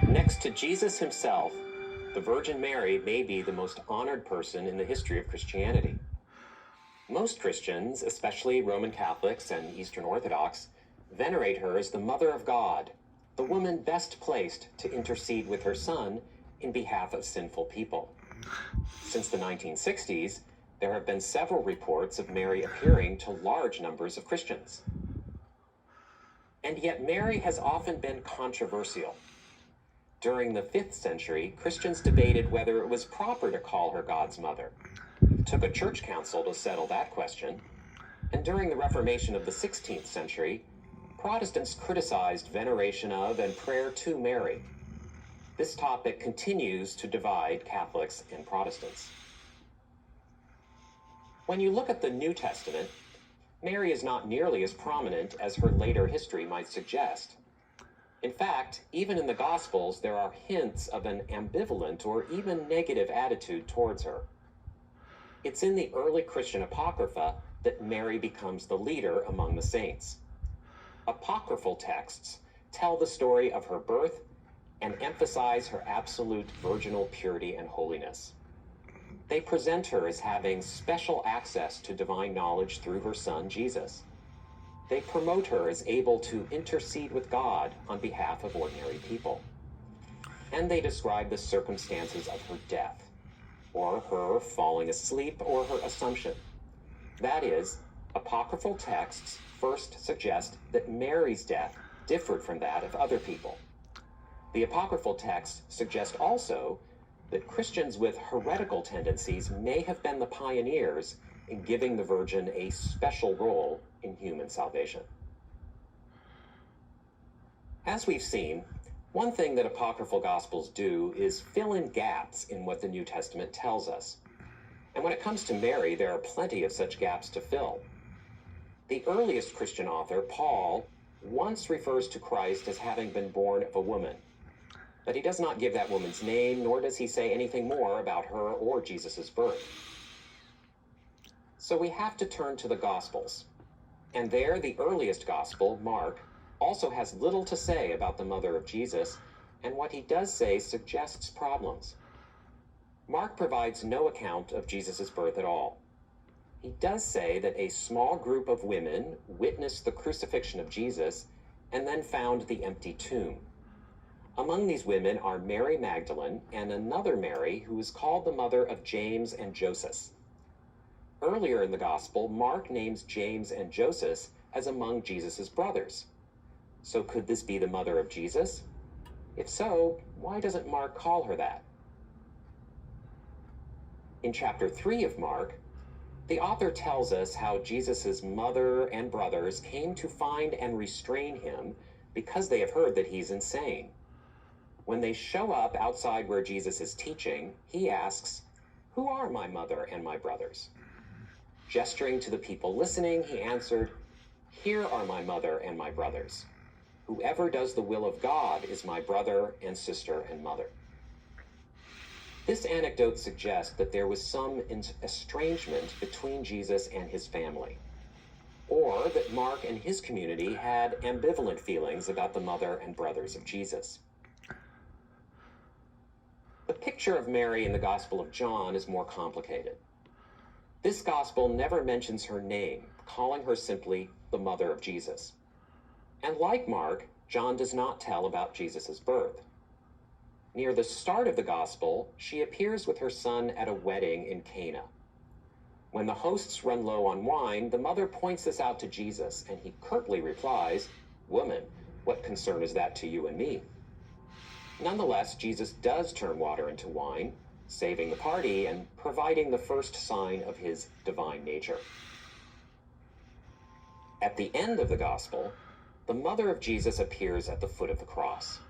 Next to Jesus himself, the Virgin Mary may be the most honored person in the history of Christianity. Most Christians, especially Roman Catholics and Eastern Orthodox, venerate her as the Mother of God, the woman best placed to intercede with her Son in behalf of sinful people. Since the 1960s, there have been several reports of Mary appearing to large numbers of Christians. And yet Mary has often been controversial. During the 5th century, Christians debated whether it was proper to call her God's mother. It took a church council to settle that question. And during the Reformation of the 16th century, Protestants criticized veneration of and prayer to Mary. This topic continues to divide Catholics and Protestants. When you look at the New Testament, Mary is not nearly as prominent as her later history might suggest. In fact, even in the Gospels, there are hints of an ambivalent or even negative attitude towards her. It's in the early Christian Apocrypha that Mary becomes the leader among the saints. Apocryphal texts tell the story of her birth and emphasize her absolute virginal purity and holiness. They present her as having special access to divine knowledge through her Son, Jesus. They promote her as able to intercede with God on behalf of ordinary people. And they describe the circumstances of her death, or her falling asleep, or her assumption. That is, apocryphal texts first suggest that Mary's death differed from that of other people. The apocryphal texts suggest also that Christians with heretical tendencies may have been the pioneers in giving the Virgin a special role in human salvation. As we've seen, one thing that apocryphal Gospels do is fill in gaps in what the New Testament tells us. And when it comes to Mary, there are plenty of such gaps to fill. The earliest Christian author, Paul, once refers to Christ as having been born of a woman. But he does not give that woman's name, nor does he say anything more about her or Jesus' birth. So we have to turn to the Gospels. And there, the earliest Gospel, Mark, also has little to say about the mother of Jesus, and what he does say suggests problems. Mark provides no account of Jesus' birth at all. He does say that a small group of women witnessed the crucifixion of Jesus and then found the empty tomb. Among these women are Mary Magdalene and another Mary who is called the mother of James and Joseph. Earlier in the Gospel, Mark names James and Joseph as among Jesus' brothers. So could this be the mother of Jesus? If so, why doesn't Mark call her that? In chapter 3 of Mark, the author tells us how Jesus' mother and brothers came to find and restrain him because they have heard that he's insane. When they show up outside where Jesus is teaching, he asks, "Who are my mother and my brothers?" Gesturing to the people listening, he answered, "Here are my mother and my brothers. Whoever does the will of God is my brother and sister and mother." This anecdote suggests that there was some estrangement between Jesus and his family, or that Mark and his community had ambivalent feelings about the mother and brothers of Jesus. The picture of Mary in the Gospel of John is more complicated. This Gospel never mentions her name, calling her simply the mother of Jesus. And like Mark, John does not tell about Jesus' birth. Near the start of the Gospel, she appears with her son at a wedding in Cana. When the hosts run low on wine, the mother points this out to Jesus, and he curtly replies, "Woman, what concern is that to you and me?" Nonetheless, Jesus does turn water into wine, saving the party and providing the first sign of his divine nature. At the end of the Gospel, the mother of Jesus appears at the foot of the cross.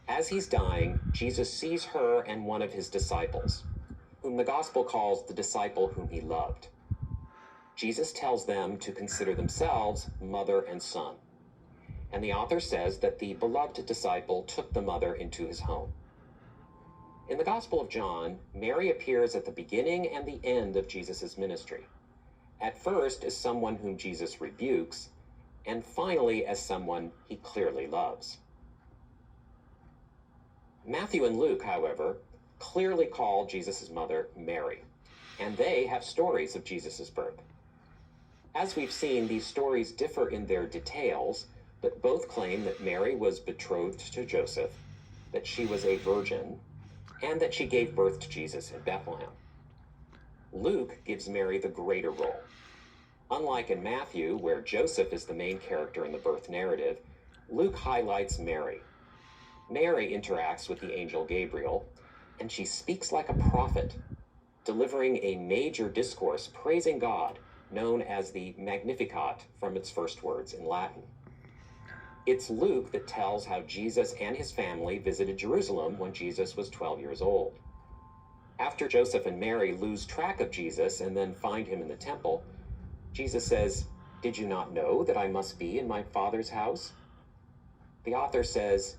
As he's dying, Jesus sees her and one of his disciples, whom the Gospel calls the disciple whom he loved. Jesus tells them to consider themselves mother and son. And the author says that the beloved disciple took the mother into his home. In the Gospel of John, Mary appears at the beginning and the end of Jesus' ministry. At first as someone whom Jesus rebukes, and finally as someone he clearly loves. Matthew and Luke, however, clearly call Jesus' mother Mary, and they have stories of Jesus' birth. As we've seen, these stories differ in their details, but both claim that Mary was betrothed to Joseph, that she was a virgin, and that she gave birth to Jesus in Bethlehem. Luke gives Mary the greater role. Unlike in Matthew, where Joseph is the main character in the birth narrative, Luke highlights Mary. Mary interacts with the angel Gabriel, and she speaks like a prophet, delivering a major discourse praising God, known as the Magnificat from its first words in Latin. It's Luke that tells how Jesus and his family visited Jerusalem when Jesus was 12 years old. After Joseph and Mary lose track of Jesus and then find him in the temple, Jesus says, "Did you not know that I must be in my Father's house?" The author says,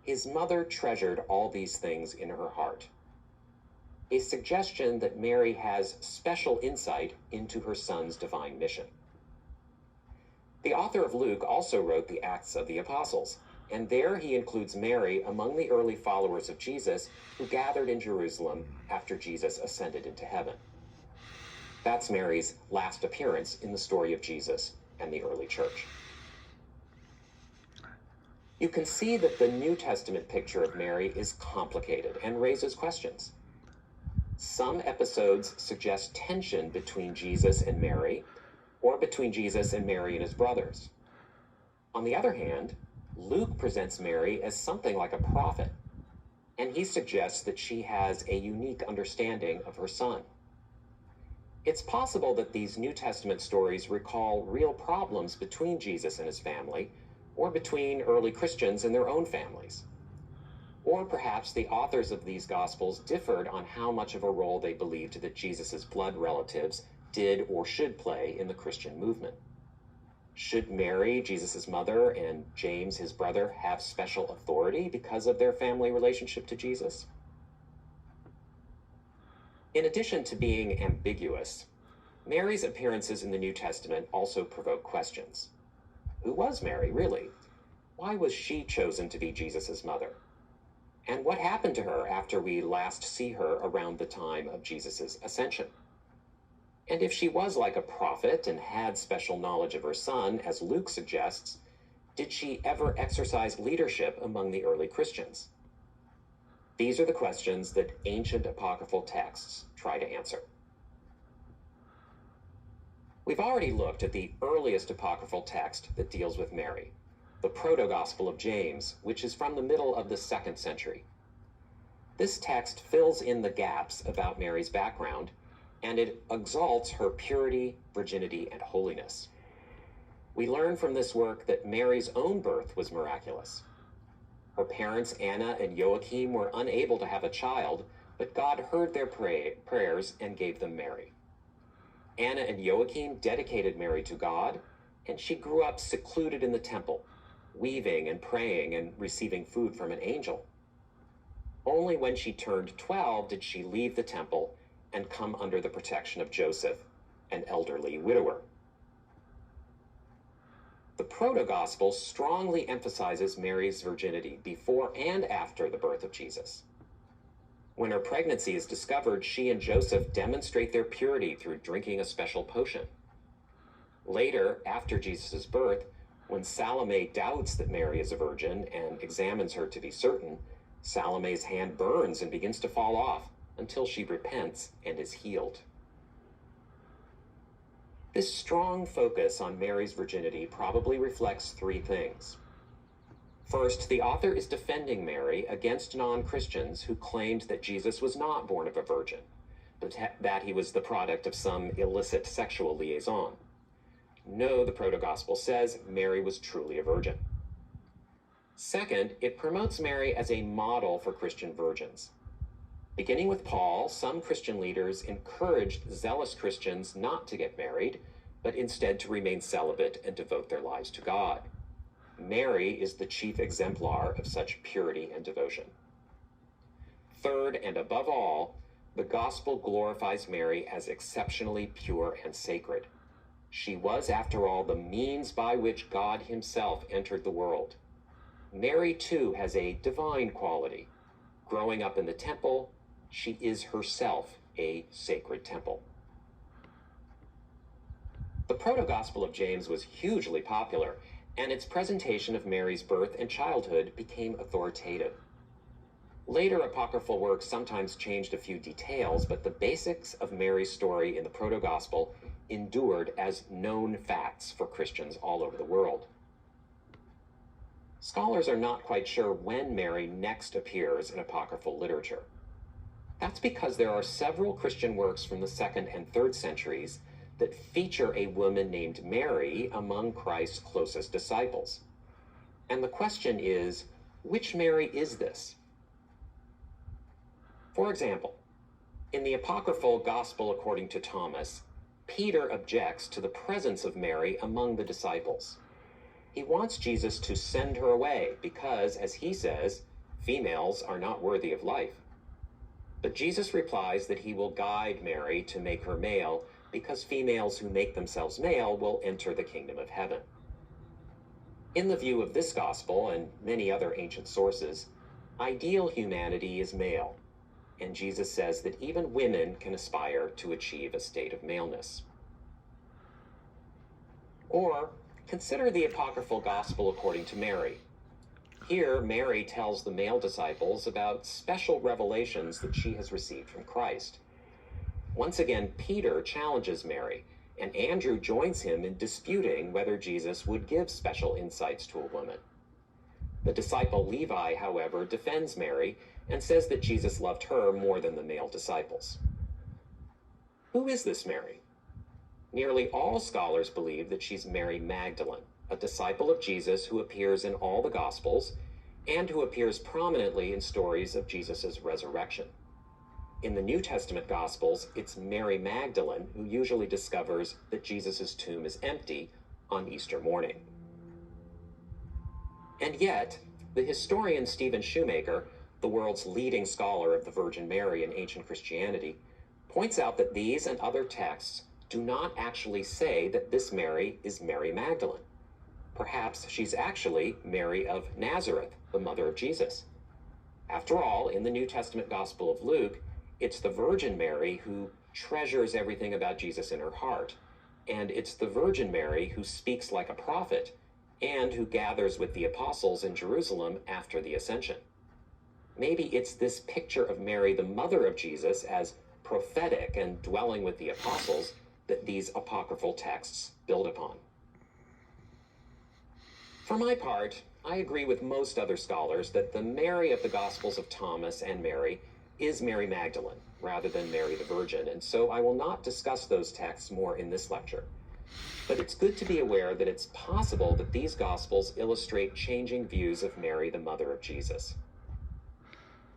"His mother treasured all these things in her heart," a suggestion that Mary has special insight into her son's divine mission. The author of Luke also wrote the Acts of the Apostles, and there he includes Mary among the early followers of Jesus who gathered in Jerusalem after Jesus ascended into heaven. That's Mary's last appearance in the story of Jesus and the early church. You can see that the New Testament picture of Mary is complicated and raises questions. Some episodes suggest tension between Jesus and Mary, or between Jesus and Mary and his brothers. On the other hand, Luke presents Mary as something like a prophet, and he suggests that she has a unique understanding of her son. It's possible that these New Testament stories recall real problems between Jesus and his family, or between early Christians and their own families. Or perhaps the authors of these Gospels differed on how much of a role they believed that Jesus' blood relatives did or should play in the Christian movement. Should Mary, Jesus' mother, and James, his brother, have special authority because of their family relationship to Jesus? In addition to being ambiguous, Mary's appearances in the New Testament also provoke questions. Who was Mary, really? Why was she chosen to be Jesus' mother? And what happened to her after we last see her around the time of Jesus' ascension? And if she was like a prophet and had special knowledge of her son, as Luke suggests, did she ever exercise leadership among the early Christians? These are the questions that ancient apocryphal texts try to answer. We've already looked at the earliest apocryphal text that deals with Mary, the Proto-Gospel of James, which is from the middle of the 2nd century. This text fills in the gaps about Mary's background, and it exalts her purity, virginity, and holiness. We learn from this work that Mary's own birth was miraculous. Her parents, Anna and Joachim, were unable to have a child, but God heard their prayers and gave them Mary. Anna and Joachim dedicated Mary to God, and she grew up secluded in the temple, weaving and praying and receiving food from an angel. Only when she turned 12 did she leave the temple and come under the protection of Joseph, an elderly widower. The Proto-Gospel strongly emphasizes Mary's virginity before and after the birth of Jesus. When her pregnancy is discovered, she and Joseph demonstrate their purity through drinking a special potion. Later, after Jesus' birth, when Salome doubts that Mary is a virgin and examines her to be certain, Salome's hand burns and begins to fall off until she repents and is healed. This strong focus on Mary's virginity probably reflects 3 things. First, the author is defending Mary against non-Christians who claimed that Jesus was not born of a virgin, but that he was the product of some illicit sexual liaison. No, the Proto-Gospel says Mary was truly a virgin. Second, it promotes Mary as a model for Christian virgins. Beginning with Paul, some Christian leaders encouraged zealous Christians not to get married, but instead to remain celibate and devote their lives to God. Mary is the chief exemplar of such purity and devotion. Third, and above all, the gospel glorifies Mary as exceptionally pure and sacred. She was, after all, the means by which God himself entered the world. Mary, too, has a divine quality, Growing up in the temple, she is herself a sacred temple. The Proto-Gospel of James was hugely popular, and its presentation of Mary's birth and childhood became authoritative. Later apocryphal works sometimes changed a few details, but the basics of Mary's story in the Proto-Gospel endured as known facts for Christians all over the world. Scholars are not quite sure when Mary next appears in apocryphal literature. That's because there are several Christian works from the 2nd and 3rd centuries that feature a woman named Mary among Christ's closest disciples. And the question is, which Mary is this? For example, in the apocryphal Gospel according to Thomas, Peter objects to the presence of Mary among the disciples. He wants Jesus to send her away because, as he says, females are not worthy of life. But Jesus replies that he will guide Mary to make her male because females who make themselves male will enter the kingdom of heaven. In the view of this gospel and many other ancient sources, ideal humanity is male, and Jesus says that even women can aspire to achieve a state of maleness. Or, consider the apocryphal Gospel according to Mary. Here, Mary tells the male disciples about special revelations that she has received from Christ. Once again, Peter challenges Mary, and Andrew joins him in disputing whether Jesus would give special insights to a woman. The disciple Levi, however, defends Mary and says that Jesus loved her more than the male disciples. Who is this Mary? Nearly all scholars believe that she's Mary Magdalene, a disciple of Jesus who appears in all the Gospels and who appears prominently in stories of Jesus' resurrection. In the New Testament Gospels, it's Mary Magdalene who usually discovers that Jesus' tomb is empty on Easter morning. And yet, the historian Stephen Shoemaker, the world's leading scholar of the Virgin Mary in ancient Christianity, points out that these and other texts do not actually say that this Mary is Mary Magdalene. Perhaps she's actually Mary of Nazareth, the mother of Jesus. After all, in the New Testament Gospel of Luke, it's the Virgin Mary who treasures everything about Jesus in her heart, and it's the Virgin Mary who speaks like a prophet and who gathers with the apostles in Jerusalem after the Ascension. Maybe it's this picture of Mary, the mother of Jesus, as prophetic and dwelling with the apostles that these apocryphal texts build upon. For my part, I agree with most other scholars that the Mary of the Gospels of Thomas and Mary is Mary Magdalene rather than Mary the Virgin, and so I will not discuss those texts more in this lecture. But it's good to be aware that it's possible that these Gospels illustrate changing views of Mary, the mother of Jesus.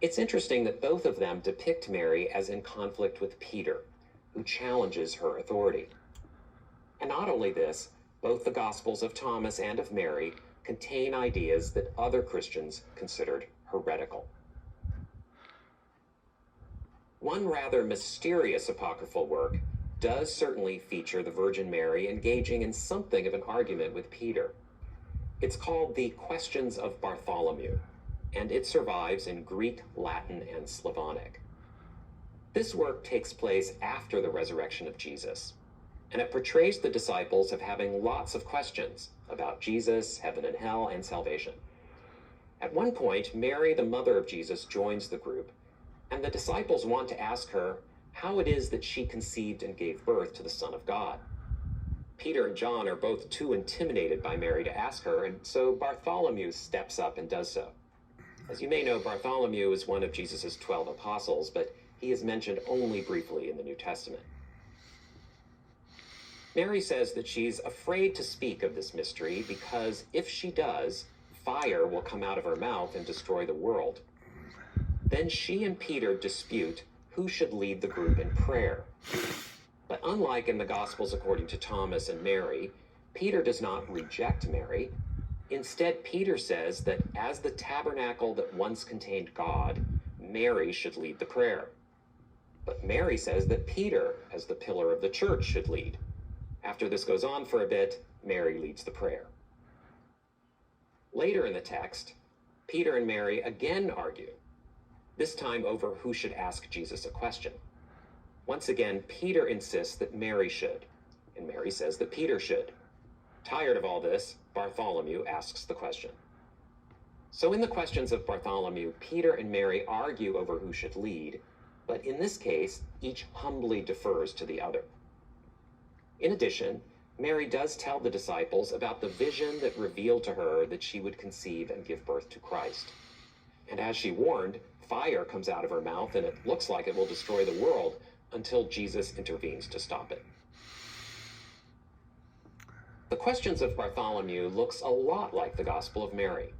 It's interesting that both of them depict Mary as in conflict with Peter, who challenges her authority. And not only this, both the Gospels of Thomas and of Mary contain ideas that other Christians considered heretical. One rather mysterious apocryphal work does certainly feature the Virgin Mary engaging in something of an argument with Peter. It's called the Questions of Bartholomew, and it survives in Greek, Latin, and Slavonic. This work takes place after the resurrection of Jesus, and it portrays the disciples as having lots of questions about Jesus, heaven and hell, and salvation. At one point, Mary, the mother of Jesus, joins the group, and the disciples want to ask her how it is that she conceived and gave birth to the Son of God. Peter and John are both too intimidated by Mary to ask her, and so Bartholomew steps up and does so. As you may know, Bartholomew is one of Jesus' 12 apostles, but he is mentioned only briefly in the New Testament. Mary says that she's afraid to speak of this mystery because if she does, fire will come out of her mouth and destroy the world. Then she and Peter dispute who should lead the group in prayer. But unlike in the Gospels according to Thomas and Mary, Peter does not reject Mary. Instead, Peter says that as the tabernacle that once contained God, Mary should lead the prayer. But Mary says that Peter, as the pillar of the church, should lead. After this goes on for a bit, Mary leads the prayer. Later in the text, Peter and Mary again argue. this time over who should ask Jesus a question. Once again, Peter insists that Mary should, and Mary says that Peter should. Tired of all this, Bartholomew asks the question. So in the questions of Bartholomew, Peter and Mary argue over who should lead, but in this case, each humbly defers to the other. In addition, Mary does tell the disciples about the vision that revealed to her that she would conceive and give birth to Christ. And as she warned, fire comes out of her mouth and it looks like it will destroy the world until Jesus intervenes to stop it. The questions of Bartholomew looks a lot like the Gospel of Mary.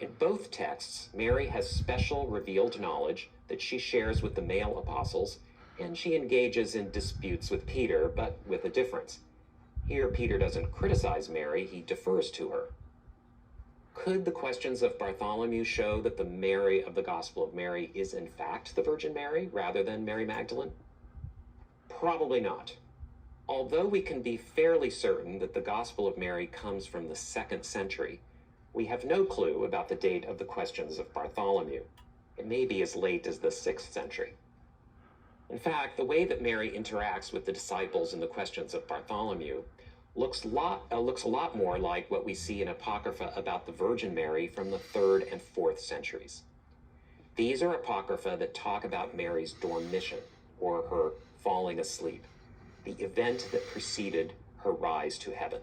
In both texts, Mary has special revealed knowledge that she shares with the male apostles, and she engages in disputes with Peter, but with a difference. Here, Peter doesn't criticize Mary, he defers to her. Could the questions of Bartholomew show that the Mary of the Gospel of Mary is in fact the Virgin Mary rather than Mary Magdalene? Probably not. Although we can be fairly certain that the Gospel of Mary comes from the 2nd century, we have no clue about the date of the questions of Bartholomew. It may be as late as the 6th century. In fact, the way that Mary interacts with the disciples in the questions of Bartholomew looks a lot more like what we see in Apocrypha about the Virgin Mary from the 3rd and 4th centuries. These are Apocrypha that talk about Mary's dormition, or her falling asleep, the event that preceded her rise to heaven.